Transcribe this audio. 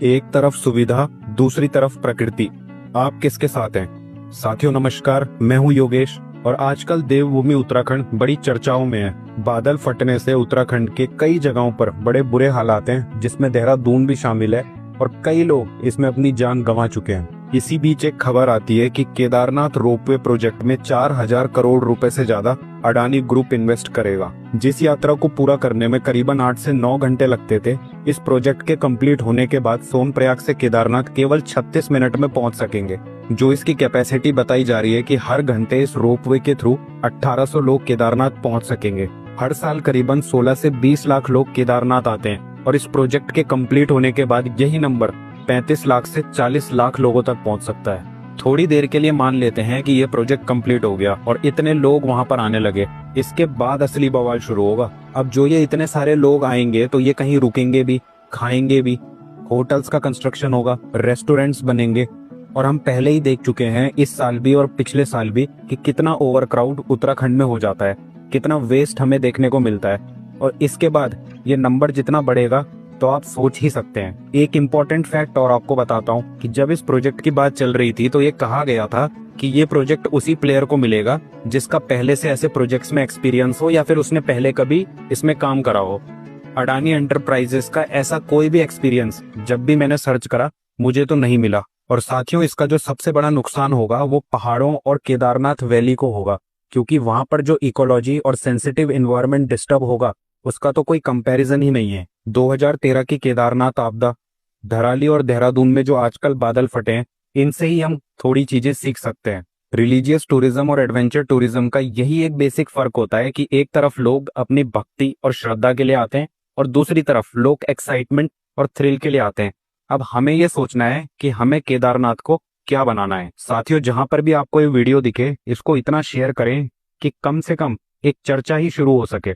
एक तरफ सुविधा, दूसरी तरफ प्रकृति। आप किसके साथ हैं? साथियों नमस्कार, मैं हूं योगेश और आजकल देवभूमि उत्तराखंड बड़ी चर्चाओं में है। बादल फटने से उत्तराखंड के कई जगहों पर बड़े बुरे हालात हैं, जिसमें देहरादून भी शामिल है और कई लोग इसमें अपनी जान गंवा चुके हैं। इसी बीच एक खबर आती है कि केदारनाथ रोपवे प्रोजेक्ट में 4000 करोड़ रुपए से ज्यादा अडानी ग्रुप इन्वेस्ट करेगा। जिस यात्रा को पूरा करने में करीबन 8 से 9 घंटे लगते थे, इस प्रोजेक्ट के कंप्लीट होने के बाद सोनप्रयाग से केदारनाथ केवल 36 मिनट में पहुंच सकेंगे। जो इसकी कैपेसिटी बताई जा रही है कि हर घंटे इस रोपवे के थ्रू 1800 लोग केदारनाथ पहुंच सकेंगे। हर साल करीबन 16 से 20 लाख लोग केदारनाथ आते हैं और इस प्रोजेक्ट के कंप्लीट होने के बाद यही नंबर 35 लाख से 40 लाख लोगों तक पहुंच सकता है। थोड़ी देर के लिए मान लेते हैं कि ये प्रोजेक्ट कंप्लीट हो गया और इतने लोग वहां पर आने लगे। इसके बाद असली बवाल शुरू होगा। अब जो ये इतने सारे लोग आएंगे तो ये कहीं रुकेंगे भी, खाएंगे भी, होटल्स का कंस्ट्रक्शन होगा, रेस्टोरेंट्स बनेंगे। और हम पहले ही देख चुके हैं इस साल भी और पिछले साल भी कि कितना ओवरक्राउड उत्तराखंड में हो जाता है, कितना वेस्ट हमें देखने को मिलता है। और इसके बाद ये नंबर जितना बढ़ेगा तो आप सोच ही सकते हैं। एक इम्पोर्टेंट फैक्ट और आपको बताता हूँ कि जब इस प्रोजेक्ट की बात चल रही थी तो ये कहा गया था कि ये प्रोजेक्ट उसी प्लेयर को मिलेगा जिसका पहले से ऐसे प्रोजेक्ट्स में एक्सपीरियंस हो या फिर उसने पहले कभी इसमें काम करा हो। अडानी एंटरप्राइजेस का ऐसा कोई भी एक्सपीरियंस जब भी मैंने सर्च करा मुझे तो नहीं मिला। और साथियों, इसका जो सबसे बड़ा नुकसान होगा वो पहाड़ों और केदारनाथ वैली को होगा, क्योंकि वहां पर जो इकोलॉजी और सेंसिटिव एनवायरनमेंट डिस्टर्ब होगा उसका तो कोई कंपैरिजन ही नहीं है। 2013 की केदारनाथ आपदा, धराली और देहरादून में जो आजकल बादल फटे हैं, इनसे ही हम थोड़ी चीजें सीख सकते हैं। रिलीजियस टूरिज्म और एडवेंचर टूरिज्म का यही एक बेसिक फर्क होता है कि एक तरफ लोग अपनी भक्ति और श्रद्धा के लिए आते हैं और दूसरी तरफ लोग एक्साइटमेंट और थ्रिल के लिए आते हैं। अब हमें यह सोचना है कि हमें केदारनाथ को क्या बनाना है। साथियों, जहां पर भी आपको ये वीडियो दिखे, इसको इतना शेयर करें कि कम से कम एक चर्चा ही शुरू हो सके।